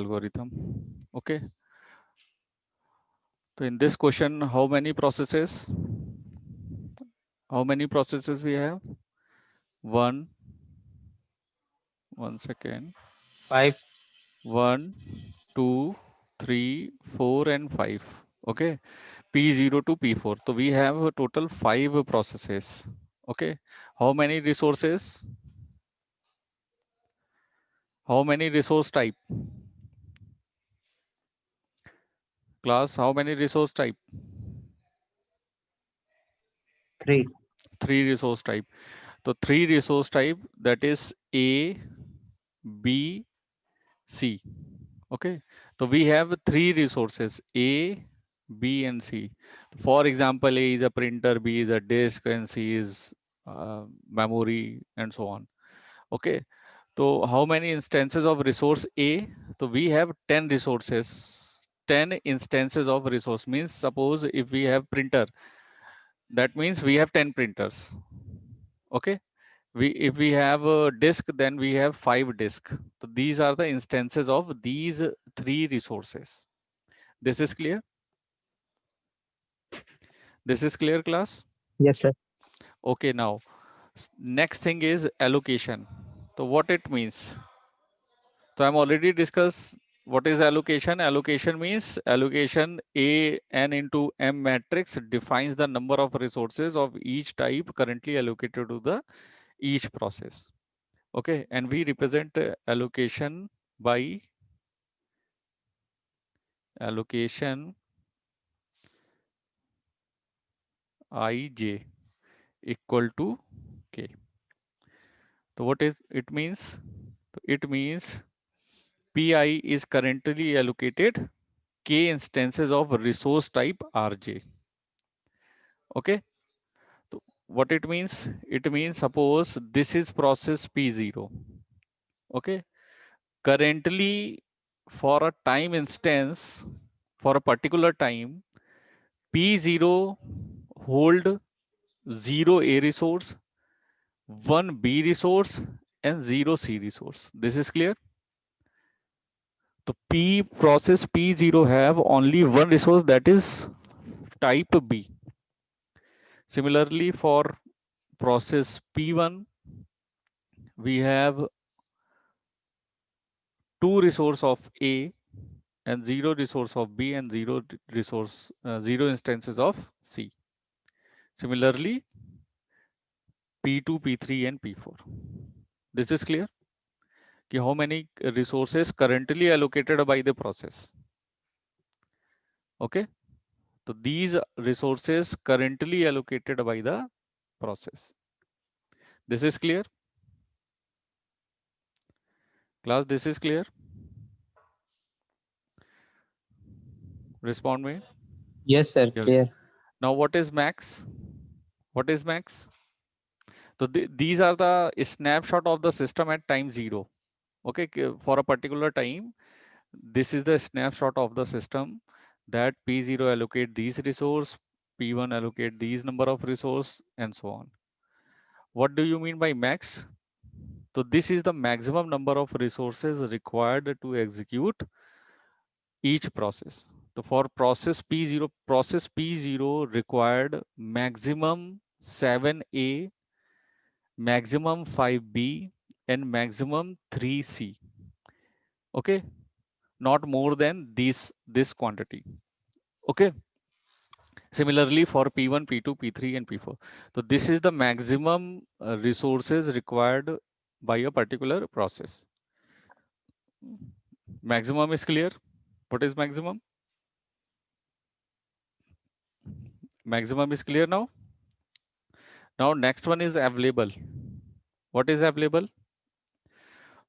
algorithm. Okay. So in this question, how many processes? How many processes we have? One. One second. 5. 1, 2, 3, 4, and 5. Okay. P0 to P4. So we have a total 5 processes. Okay. How many resources? How many resource type? Class, how many resource type? 3. 3 resource type. So 3 resource type, that is A, B, C. Okay. So we have 3 resources A, B, and C. For example, A is a printer, B is a disk, and C is memory, and so on. Okay. So how many instances of resource A? So we have 10 resources. 10 instances of resource means, suppose if we have printer, that means we have 10 printers. Okay. If we have a disk, then we have 5 disk. So these are the instances of these 3 resources. This is clear. This is clear, class. Yes, sir. Okay. Now next thing is allocation. So what it means? So I'm already discussed what is allocation. Allocation means allocation A n into M matrix defines the number of resources of each type currently allocated to the each process. Okay. And we represent allocation by allocation ij equal to k. So what is it means? It means pi is currently allocated k instances of resource type rj. Okay. So what it means? It means suppose this is process p0. Okay. Currently, for a time instance, for a particular time, p0 hold 0 a resource, 1 B resource, and 0 C resource. This is clear. The P process P0 have only one resource, that is type B. Similarly, for process P1, we have 2 resource of A and 0 resource of B and 0 resource 0 instances of C. Similarly, P2, P3, and P4. This is clear. कि how many resources currently allocated by the process. Okay. So these resources currently allocated by the process. This is clear. Class, this is clear. Respond me. Yes, sir. Yes. Clear. Now what is max? What is max? So these are the snapshot of the system at time 0. Okay. For a particular time, this is the snapshot of the system that P0 allocate these resource, P1 allocate these number of resource, and so on. What do you mean by max? So this is the maximum number of resources required to execute each process. So for process P0 required maximum 7A, maximum 5B, and maximum 3C. Okay, not more than this quantity. Okay. Similarly for P1, P2, P3, and P4. So this is the maximum resources required by a particular process. Maximum is clear. What is maximum? Maximum is clear now. Now next one is available. What is available?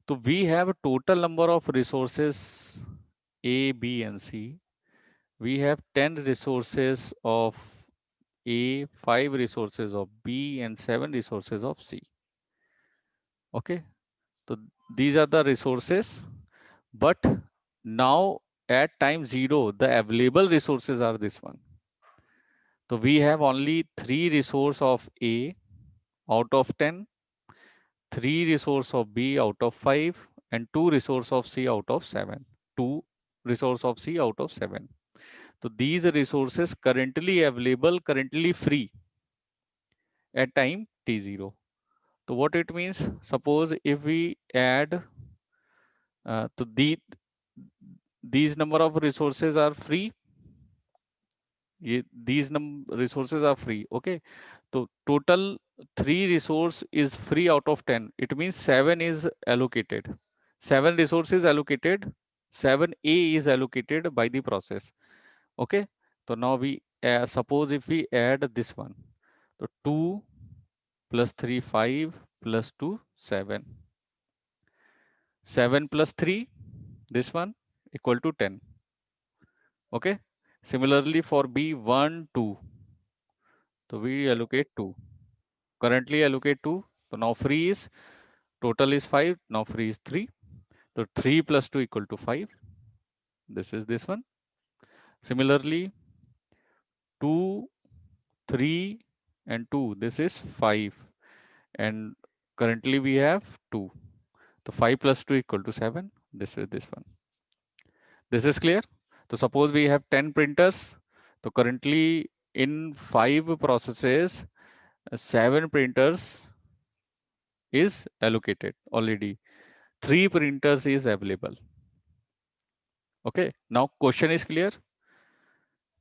So we have a total number of resources A, B, and C. We have 10 resources of A, 5 resources of B, and 7 resources of C. Okay. So these are the resources, but now at time 0, the available resources are this one. So we have only 3 resource of A out of 10, 3 resource of B out of 5, and 2 resource of C out of 7. 2 resource of C out of 7. So these resources currently available, currently free at time t0. So what it means, suppose if we add to these number of resources are free, these resources are free. Okay, so total 3 resource is free out of 10. It means 7 is allocated. 7 resources allocated. 7A is allocated by the process. Okay, so now we suppose if we add this one, so 2 plus 3 5 plus 2 7. 7 plus 3, this one, equal to 10. Okay, similarly for B 1 2, so we allocate 2. Currently allocate 2. So now free is, total is 5. Now free is 3. So 3 plus 2 equal to 5. This is this one. Similarly, 2, 3 and 2. This is 5. And currently we have 2. So 5 plus 2 equal to 7. This is this one. This is clear. So suppose we have 10 printers. So currently in 5 processes, 7 printers is allocated already. 3 printers is available. Okay, now question is clear.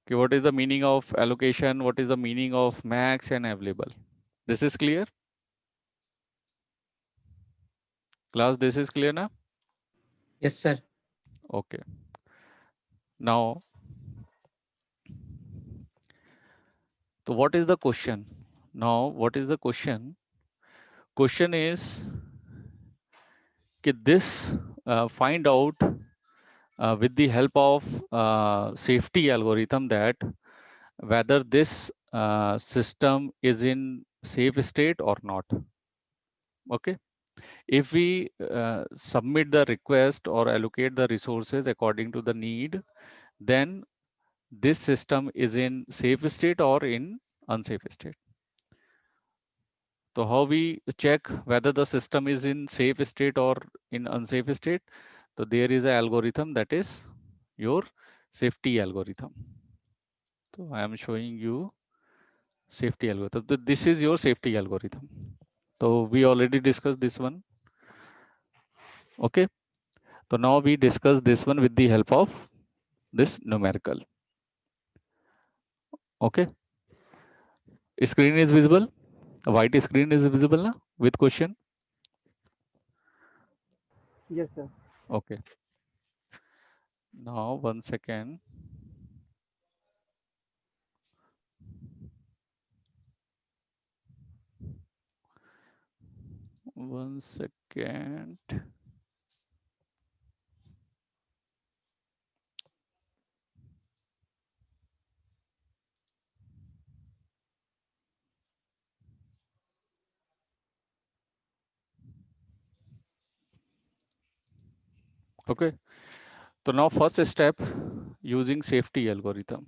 Okay, what is the meaning of allocation? What is the meaning of max and available? This is clear? Class, this is clear now? Yes, sir. Okay. Now, so what is the question? Now, what is the question? Question is, this find out with the help of safety algorithm that whether this system is in safe state or not. Okay, if we submit the request or allocate the resources according to the need, then this system is in safe state or in unsafe state. So how we check whether the system is in safe state or in unsafe state? So there is an algorithm, that is your safety algorithm. So I am showing you safety algorithm. So this is your safety algorithm. So we already discussed this one. Okay. So now we discuss this one with the help of this numerical. Okay. Screen is visible. A white screen is visible now with question. Yes, sir. Okay. Now 1 second. One second. Okay. So now first step, using safety algorithm.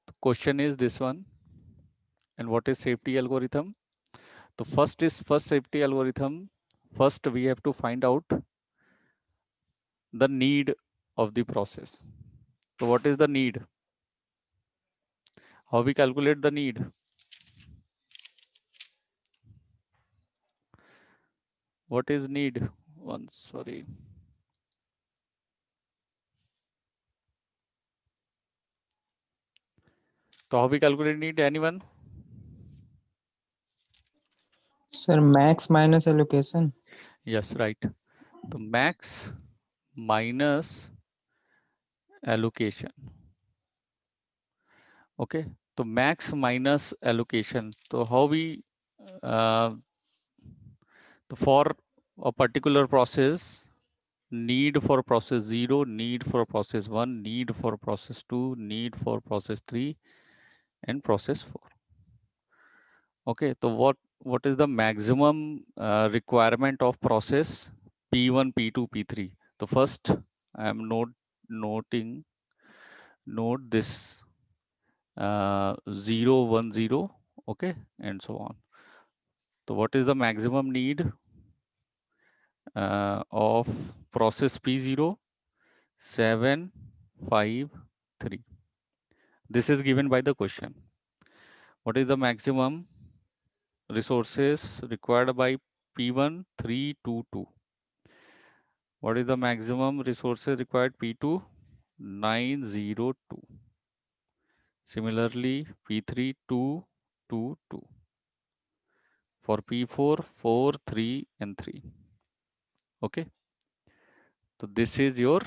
The question is this one. And what is safety algorithm? The first safety algorithm. First, we have to find out the need of the process. So what is the need? How we calculate the need? What is need? One, sorry. So how we calculate need? Anyone? Sir, max minus allocation. Yes, right. So max minus allocation. Okay. So max minus allocation. So how we uh, for a particular process, need for process 0, need for process 1, need for process 2, need for process 3, and process 4. Okay, so what is the maximum requirement of process P1, P2, P3? So first I am note this. 0 1 0, okay, and so on. So what is the maximum need of process P0? 7 5 3. This is given by the question. What is the maximum resources required by P1? 322. What is the maximum resources required P2? 902. Similarly, P3 2 2 2. For P4 4 3 and 3. Okay, so this is your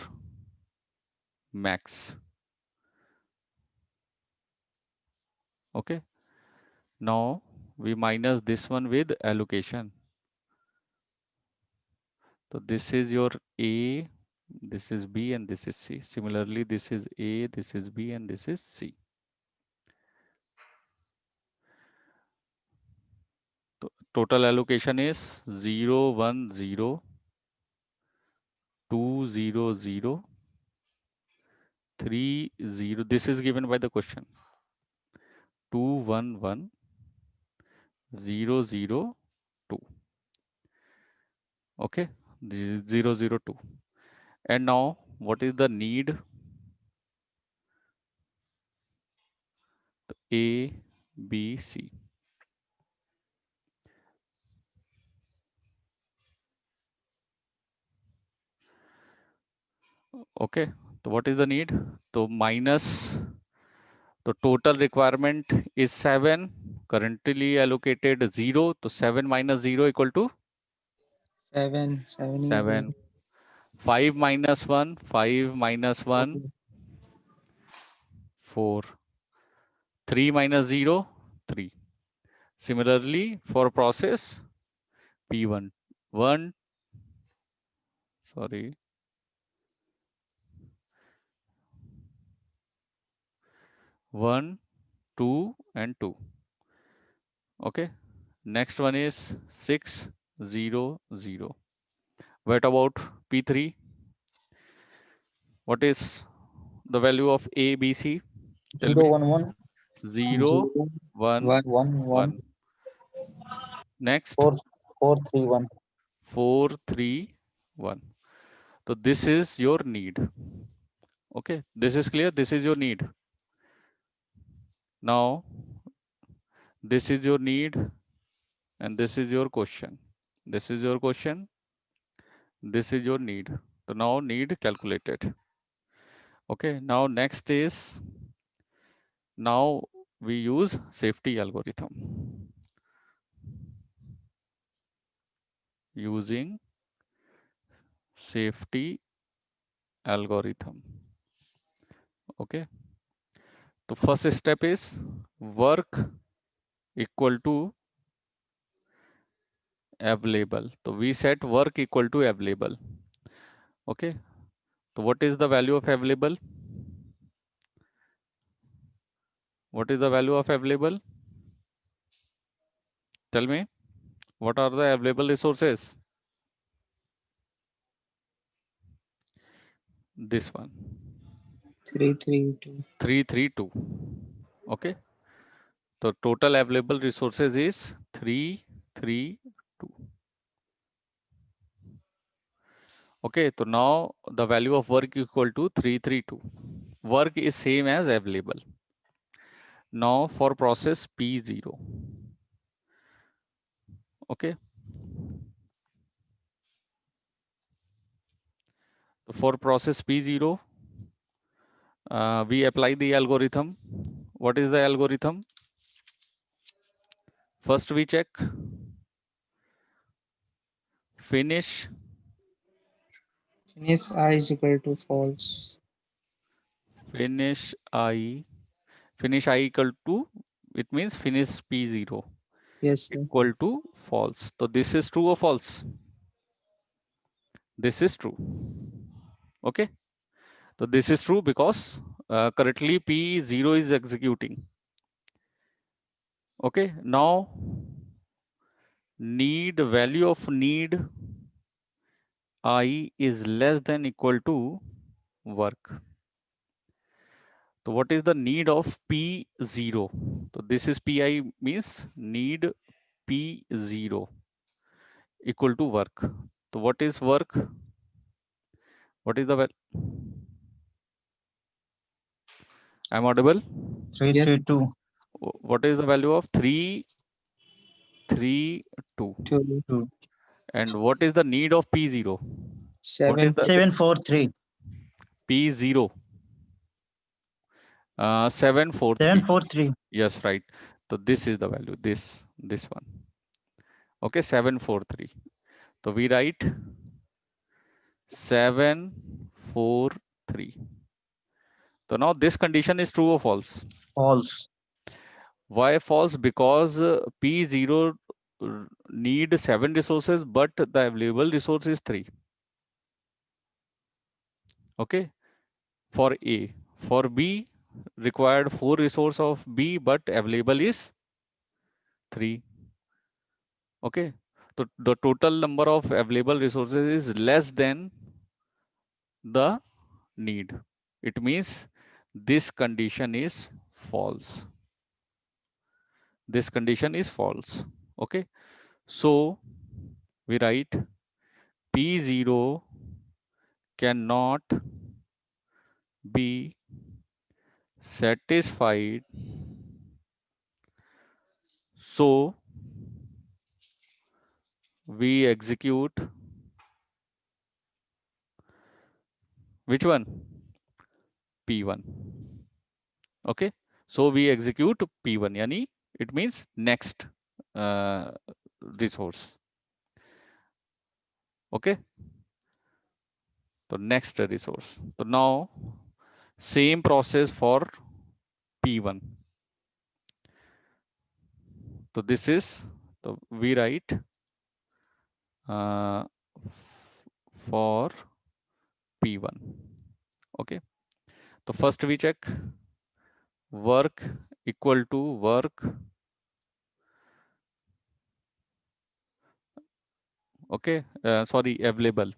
max. Okay, now we minus this one with allocation. So this is your A, this is B, and this is C. Similarly, this is A, this is B, and this is C. Total allocation is 0 1 0 2 0 0 3 0. This is given by the question. 2 1 1 0 0 2. Okay, 0 0 2. And now what is the need? A, B, C. Okay, so what is the need? So minus the total requirement is 7, currently allocated 0. So 7 minus 0 equal to 7 is 7. there. 5 minus 1, 5 minus 1, 4. 3 minus 0, 3. Similarly, for process P1, 1, sorry, 1, 2, and 2. Okay, next one is 6, 0, 0. What about P3? What is the value of A, B, C? Tell 0 me. 1 1 0, 1, 1 1 1. Next, 4 4 3 1. 4, 3, 1. So this is your need. Okay, this is clear. This is your need. Now, this is your need and this is your question. This is your question. This is your need. So now need calculated. Okay, now next is, now we use safety algorithm. Using safety algorithm. Okay, the first step is work equal to available. So we set work equal to available. Okay, so what is the value of available? What is the value of available? Tell me, what are the available resources? This one, 332. 332. Okay, so total available resources is 332. Okay, so now the value of work equal to 332. Work is same as available. Now for process P0. Okay, so for process P0, we apply the algorithm. What is the algorithm? First we check finish. Finish I is equal to false. Finish I equal to, it means finish P0 Yes, sir. equal to false. So this is true or false? This is true. Okay, so this is true because currently P0 is executing. Okay, now need, value of need I is less than equal to work. So what is the need of P0? So this is Pi means need P0 equal to work. So what is work? What is the value? I'm audible? Yes, 332. What is the value of 3, 3, 2? 2, 2. And what is the need of P0? What is 7, the 743. P0? 743. 743. Yes, right. So this is the value, this one. Okay, 743. So we write 743. So now this condition is true or false? False. Why false? Because P0 need 7 resources, but the available resource is 3. Okay, for A. For B, required 4 resource of B, but available is 3. Okay, so the total number of available resources is less than the need. It means this condition is false. This condition is false. Okay, so we write P0 cannot be satisfied, so we execute which one? P1. Okay, so we execute P1, yani it means next uh, resource. Okay, so next resource. So now same process for P1. So this is, so we write uh, for P1. Okay, so first we check work equal to work. Okay, sorry, available.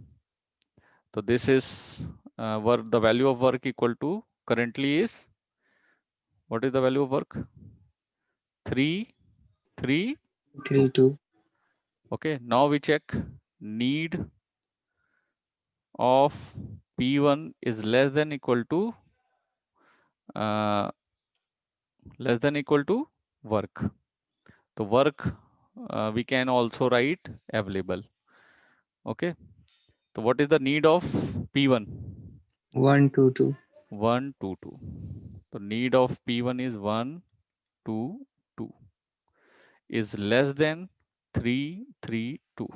So this is work, the value of work equal to currently is, what is the value of work? 3, 3. 3, 2. Okay, now we check need of P1 is less than equal to uh, work. The work we can also write available. Okay, so what is the need of P1? 1, 2, 2. 1, 2, 2. The need of P1 is 1, 2, 2 is less than 3, 3, 2.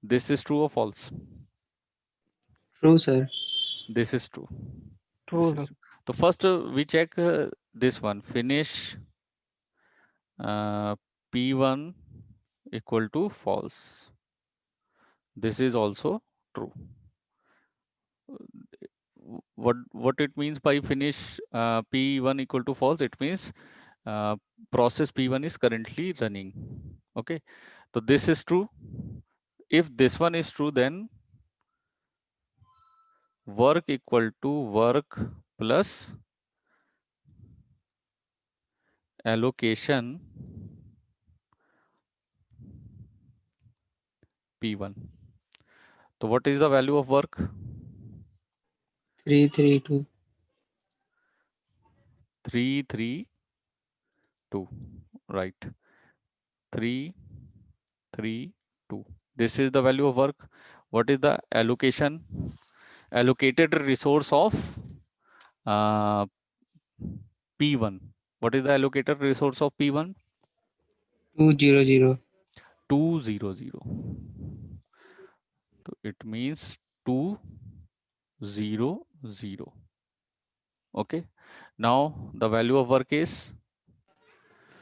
This is true or false? True, sir. This is true. This True, is sir. true. So first we check this one, finish P1 equal to false. This is also true. What it means by finish P1 equal to false? It means process P1 is currently running. Okay, so this is true. If this one is true, then work equal to work plus allocation P1. So what is the value of work? 3, 3, 2. 3, 3, 2. Right. 3, 3, 2. This is the value of work. What is the allocation? Allocated resource of uh, P1. What is the allocated resource of P1? 2, 0, 0. 200. So it means 200. Okay. Now the value of work is,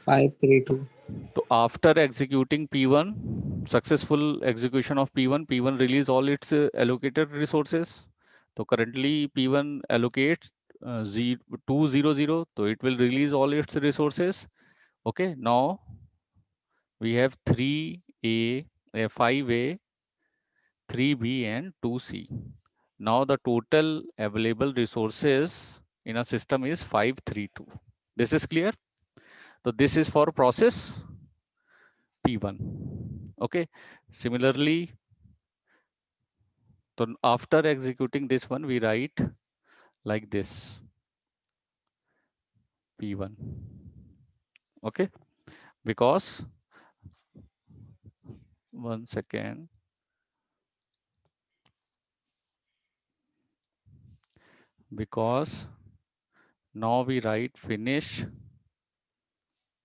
5, 3, 2. so after executing P1, successful execution of P1, P1 release all its allocated resources. So currently P1 allocates 200, so it will release all its resources. Okay, now we have 3A, 5A, 3B and 2C. Now the total available resources in a system is 532. This is clear. So this is for process P1. Okay. Similarly, so after executing this one, we write like this P1. Okay. Because 1 second. Because now we write finish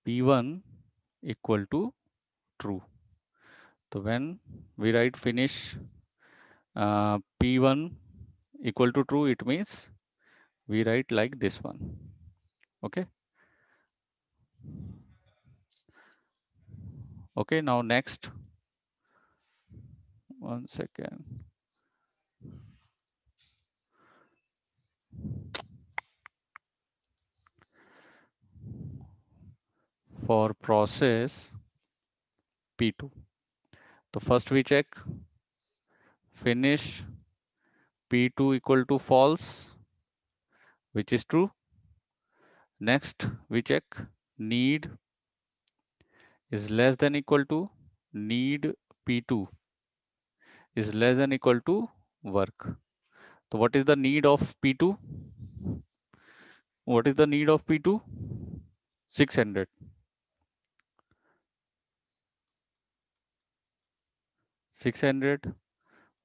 P1 equal to true. So when we write finish P1 equal to true, it means we write like this one. Okay. Okay. Now next, 1 second. For process P2. So first we check finish P2 equal to false, which is true. Next we check need is less than equal to need P2 is less than equal to work. So what is the need of P2? What is the need of P2? 600. 600.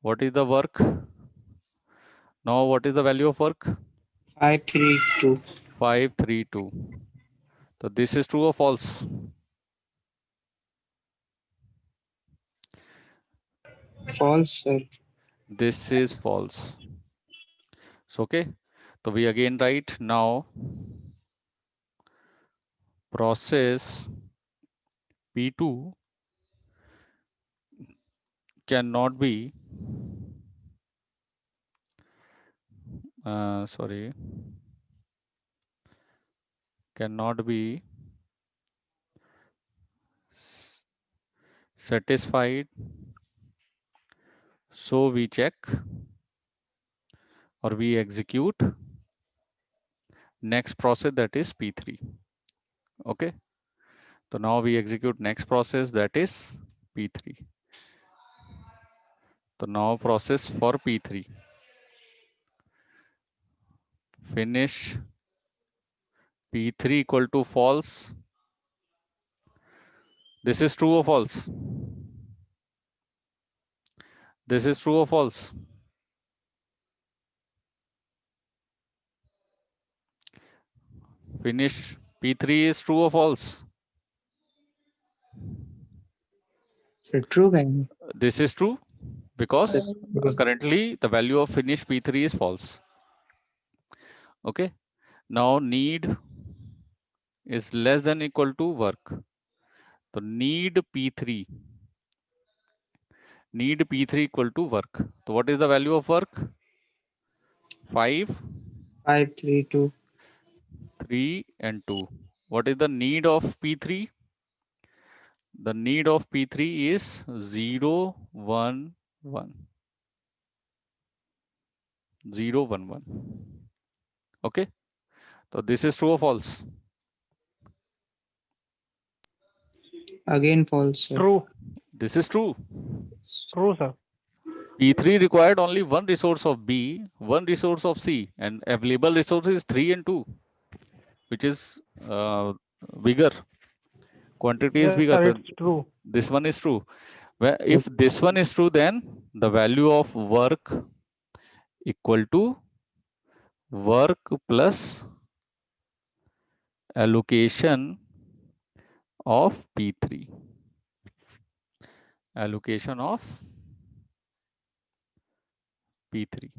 What is the work? Now what is the value of work? 532. 532. So this is true or false? False, sir. This is false. So okay. So we again write now process P2 cannot be sorry, cannot be satisfied. So we check or we execute next process, that is P3. Okay. So now we execute next process, that is P3. So now process for P3. Finish P3 equal to false. This is true or false? This is true or false? Finish P3 is true or false? Sir, true, guy. This is true because Sir, currently the value of finish P3 is false. Okay. Now need is less than equal to work. So need P3 equal to work. So what is the value of work? 5, 532. 3 and 2. What is the need of P3? The need of P3 is 0, 1, 1. 0, 1, 1. Okay. So this is true or false? Again, false, sir. True. This is true. True, sir. P3 required only one resource of B, one resource of C, and available resources 3 and 2, which is bigger. Quantity is Yes, bigger. sir, So it's true. this one is true. Well, if this one is true, then the value of work equal to work plus allocation of P3. Allocation of P3.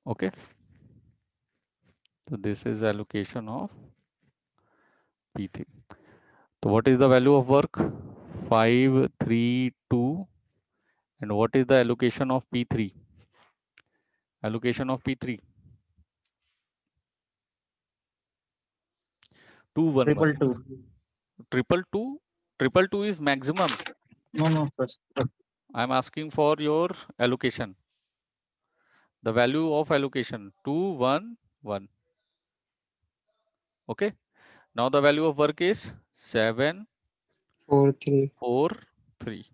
Okay. So this is allocation of P3. So what is the value of work? 5, 3, 2. And what is the allocation of P3? Allocation of P3. 2, 1, 1. Triple two. Triple two is maximum. No, sir. I'm asking for your allocation. The value of allocation 2, 1, 1. Okay. Now the value of work is 7, 4, 3. 4, 3.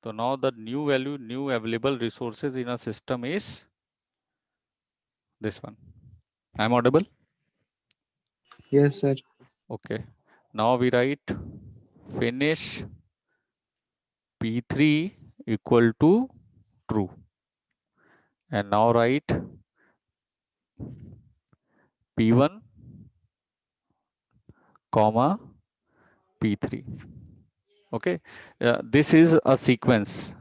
So now the new value, new available resources in a system is this one. I'm audible? Yes, sir. Okay. Now we write finish P3 equal to true. And now write P1, comma P3. Okay. This is a sequence.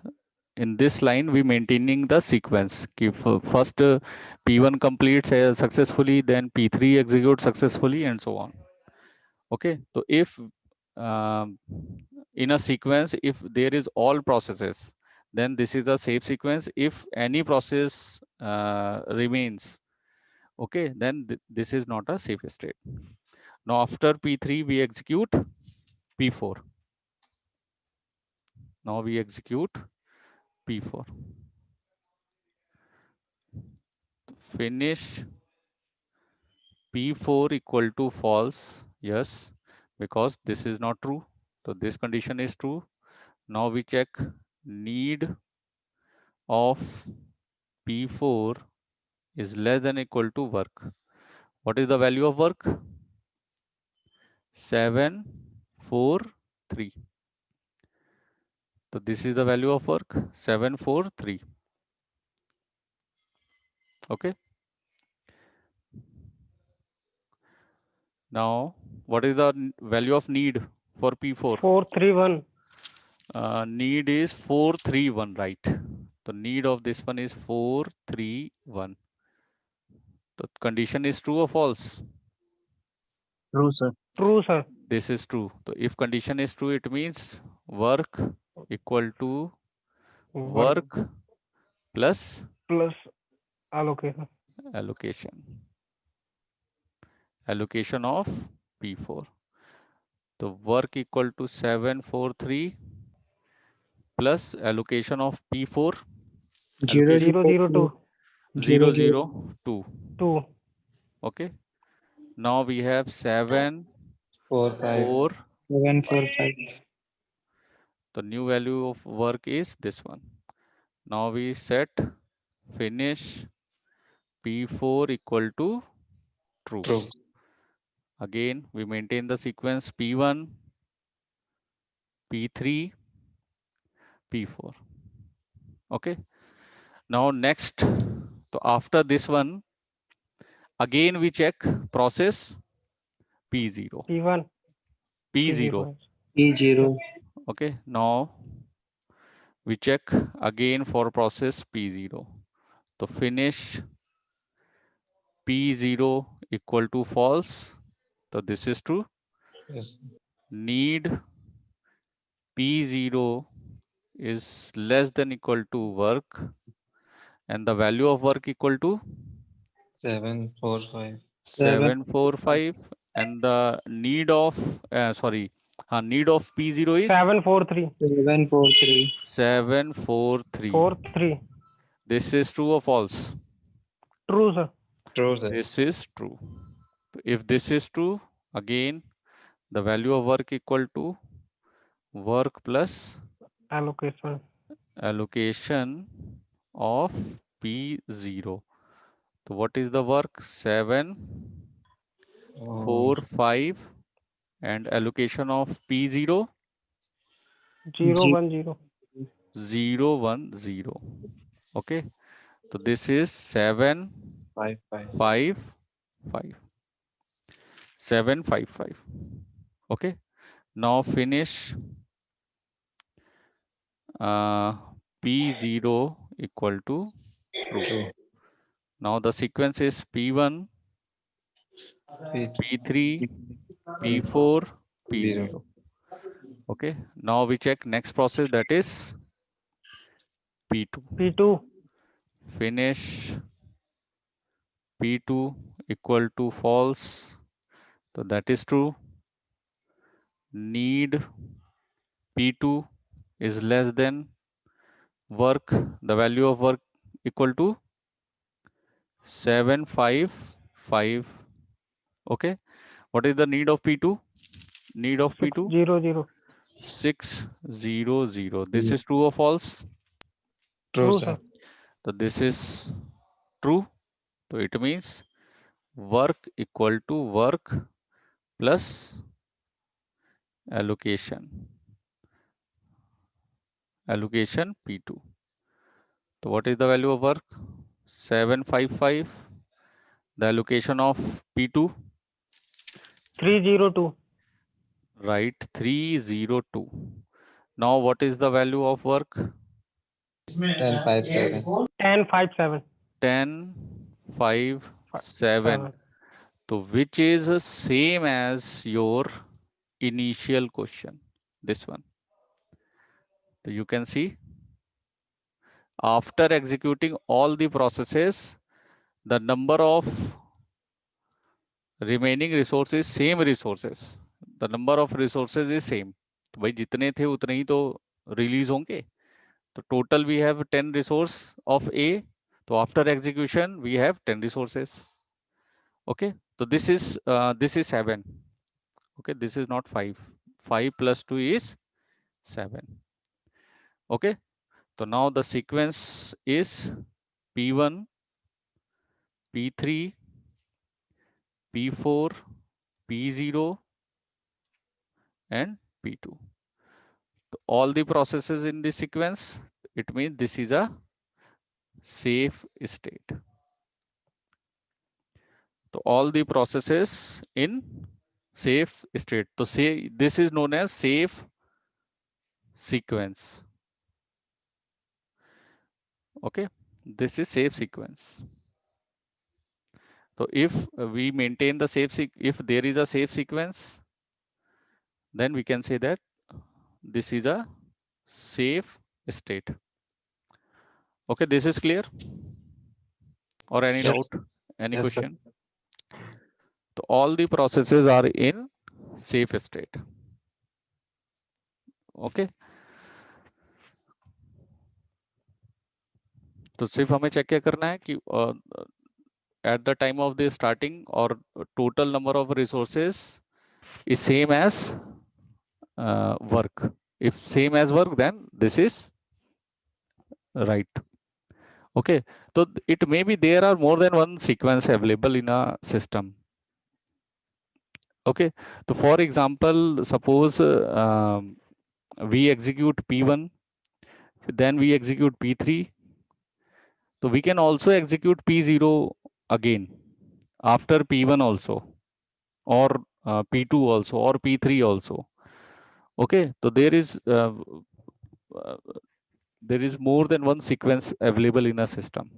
In this line, we maintaining the sequence. If first P1 completes successfully, then P3 executes successfully, and so on. Okay. So if um, in a sequence, if there is all processes, then this is a safe sequence. If any process remains, okay, then this is not a safe state. Now after P3, we execute P4. Now we execute P4. Finish P4 equal to false. Yes, because this is not true. So this condition is true. Now we check need of P4 is less than equal to work. What is the value of work? 7, 4, 3. So this is the value of work 7, 4, 3. Okay. Now what is the value of need for P4? 431. Need is 431, right? The need of this one is 431. The condition is true or false? True, sir. True, sir. This is true. So if condition is true, it means work equal to Work work plus plus allocation. allocation. Allocation of P4. The work equal to 743 plus allocation of P4. 0, Allocation 002. 0, 0. 002. 2. Okay. Now we have 7, 4, 5. 4. 7, 4, 5. The new value of work is this one. Now we set finish P4 equal to true. True. Again, we maintain the sequence P1, P3, P4. Okay. Now next, so after this one, again we check process P0. P1. P0. E0. Okay. Now we check again for process P0. So finish P0 equal to false. So this is true. Yes. Need P0 is less than equal to work, and the value of work equal to 7, 4, 5. 745, and the need of need of P0 is 743. 7, 4, 3. 743. 43. This is true or false? True, sir. True, sir. This is true. If this is true, again the value of work equal to work plus Allocation. allocation of P0. So what is the work? 7, 4, 5, and allocation of P0 010. 0, 1, 0. Okay. So this is 7, 5, 5. 5, 5. 7, 5, 5. Okay. Now finish P0 equal to true. True. Now the sequence is P1, P3, P4, P0. Okay. Now we check next process, that is P2. P2. Finish P2 equal to false. So that is true. Need P2 is less than work. The value of work equal to 755. Okay, what is the need of P2? Need of P2? 600. 600. This is true or false? True, True, sir. sir. So this is true. So it means work equal to work plus allocation P2. So what is the value of work? 755. The allocation of P2, 302. right, 302. Now what is the value of work? 1057. 1057. 1057. So which is same as your initial question, this one. So you can see after executing all the processes, the number of remaining resources, same resources, the number of resources is same. तो भाई जितने थे उतने ही तो release होंगे. तो total we have 10 resource of A. So after execution we have 10 resources. Okay, so this is 7. Okay, this is not 5. 5 plus 2 is 7. Okay, so now the sequence is P1, P3, P4, P0 and P2. So all the processes in this sequence, it means this is a safe state. So all the processes in safe state. So say this is known as safe sequence. Okay, this is safe sequence. So if we maintain the if there is a safe sequence, then we can say that this is a safe state. Okay, this is clear? Or any Yes. doubt? Any Yes, sir. question? So all the processes are in safe state. Okay. तो सिर्फ हमें check क्या करना है कि at the time of the starting or total number of resources is same as work. If same as work, then this is right. Okay, so it may be there are more than one sequence available in a system. Okay, so for example, suppose we execute P1, then we execute P3. So we can also execute P0 again after P1 also, or P2 also, or P3 also. Okay, so there is more than one sequence available in a system.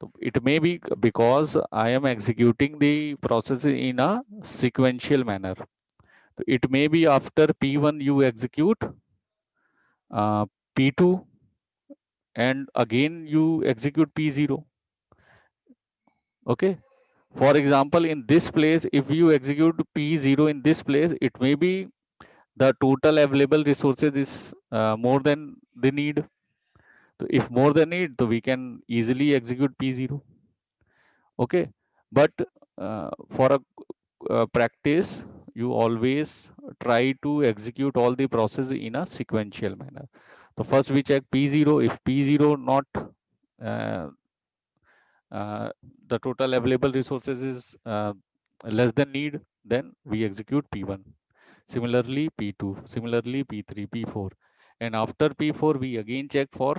So it may be because I am executing the process in a sequential manner. So it may be after P1 you execute P2 and again you execute P0. Okay. For example, in this place, if you execute P0 in this place, it may be the total available resources is more than the need. So if more than need, so we can easily execute P0. Okay, but for a practice, you always try to execute all the process in a sequential manner. So first we check P0. If P0 not uh, the total available resources is less than need, then we execute P1. Similarly, P2. Similarly, P3, P4. And after P4, we again check for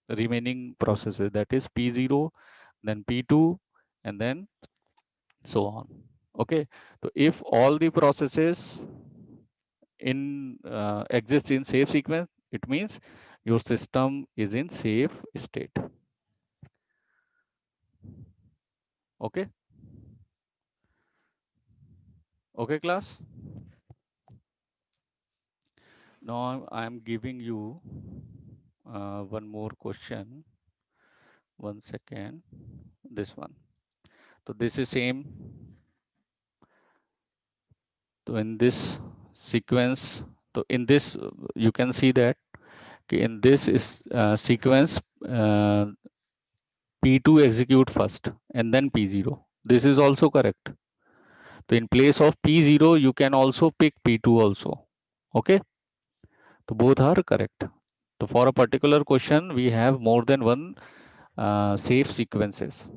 remaining processes. That is P0, then P2, and then so on. Okay. So if all the processes in exist in safe sequence, it means your system is in safe state. Okay. Okay, class. Now I'm giving you one more question. 1 second. This one. So this is same. So in this sequence, so in this you can see that in this is sequence P2 execute first and then P0. This is also correct. So in place of P0, you can also pick P2 also. Okay. So both are correct. So for a particular question, we have more than one safe sequences.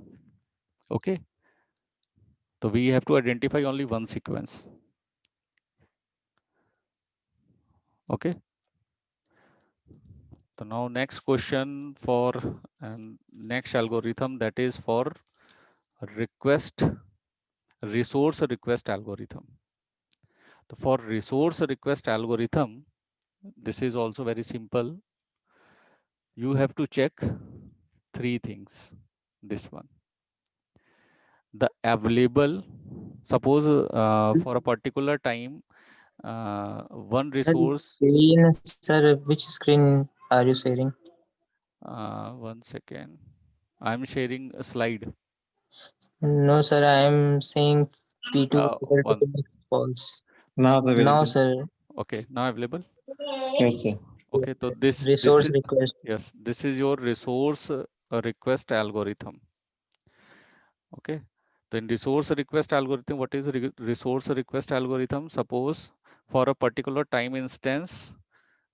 Okay. So we have to identify only one sequence. Okay. So now next question for next algorithm, that is for resource request algorithm. So for resource request algorithm, this is also very simple. You have to check three things. This one, the available, suppose for a particular time, one resource, Screen, sir, which screen are you sharing? 1 second, I'm sharing a slide. No, sir, I am saying P2 is equal One, to next false. Now Now, available. sir, okay, now available. Yes, sir. Okay, so this resource is, request. yes, this is your resource request algorithm. Okay, so in resource request algorithm, what is resource request algorithm? Suppose for a particular time instance,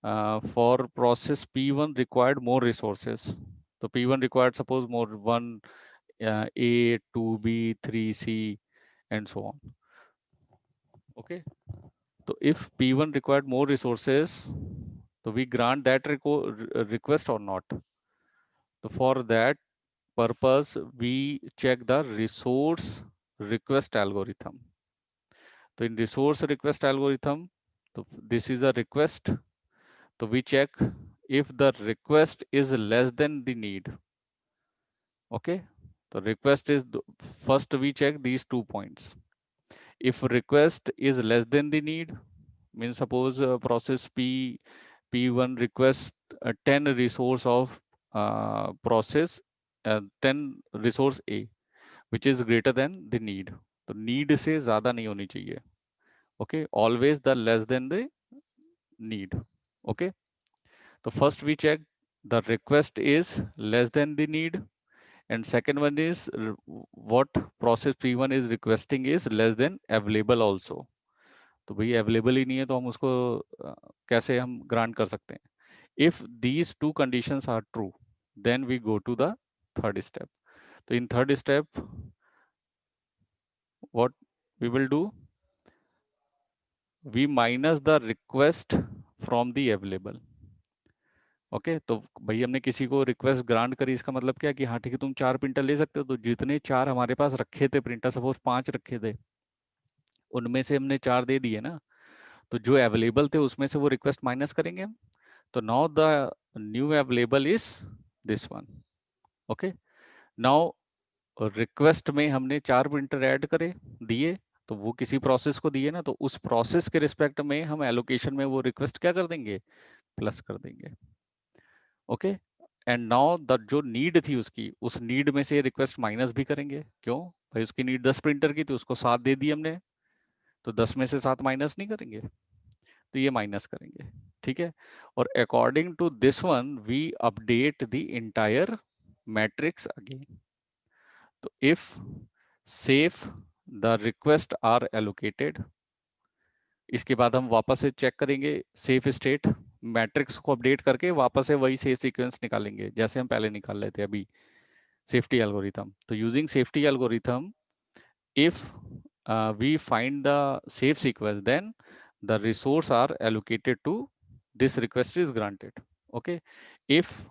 for process P1 required more resources. So P1 required, suppose, more 1 A, 2B, 3C, and so on. Okay, so if P1 required more resources, so we grant that request or not. So for that purpose, we check the resource request algorithm. So in resource request algorithm, so this is a request. So we check if the request is less than the need. Okay, the request is first we check these 2 points. If request is less than the need, means suppose process P1 request 10 resource of process 10 resource A, which is greater than the need. तो need से ज़्यादा नहीं होनी चाहिए. Okay, always the less than the need. Okay, so first we check the request is less than the need, and second one is what process P1 is requesting is less than available also. तो भाई available ही नहीं है तो हम उसको कैसे हम grant कर सकते हैं? If these two conditions are true, then we go to the third step. So in third step, what we will do, we minus the request from the available. Okay तो भाई हमने किसी को रिक्वेस्ट ग्रांट करी, इसका मतलब क्या कि हाँ ठीक है तुम 4 प्रिंटर ले सकते हो, तो जितने 4 हमारे पास रखे थे प्रिंटर, सपोज 5 रखे थे, उनमें से हमने 4 दे दिए ना, तो जो अवेलेबल थे उसमें से वो रिक्वेस्ट माइनस करेंगे हम. तो now the new available is this one. Okay, now request में हमने 4 प्रिंटर ऐड करे दिए, तो वो किसी प्रोसेस को दिए ना, तो उस प्रोसेस के रिस्पेक्ट में हम एलोकेशन में वो रिक्वेस्ट क्या कर देंगे, प्लस कर देंगे. ओके, एंड नाउ द जो नीड थी उसकी, उस नीड में से रिक्वेस्ट माइनस भी करेंगे. क्यों भाई, उसकी नीड 10 प्रिंटर की, तो उसको 7 दे दी हमने, तो 10 में से 7 माइनस नहीं करेंगे, तो ये माइनस करेंगे. ठीक है, और according to this one we update the entire matrix again. तो if safe the request are allocated, इसके बाद हम वापस से चेक करेंगे सेफ स्टेट, मैट्रिक्स को अपडेट करके वापस से वही सेफ सीक्वेंस निकालेंगे जैसे हम पहले निकाल रहे थे अभी सेफ्टी एल्गोरिथम. तो using safety algorithm, if we find the safe sequence, then the resource are allocated to this request is granted. Okay, if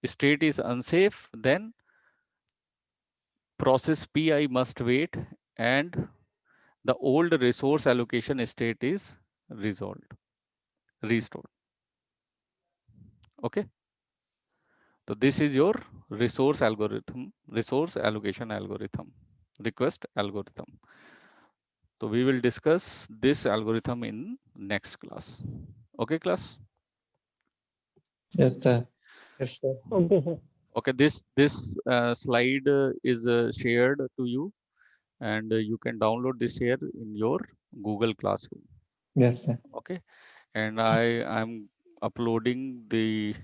state is unsafe, then process pi must wait and the old resource allocation state is restored. Okay, so this is your resource allocation algorithm, request algorithm. So we will discuss this algorithm in next class. Okay, class. Yes, sir. Yes, sir. Okay, sir. Okay, this slide is shared to you, and you can download this here in your Google Classroom. Yes, sir. Okay, and I am uploading the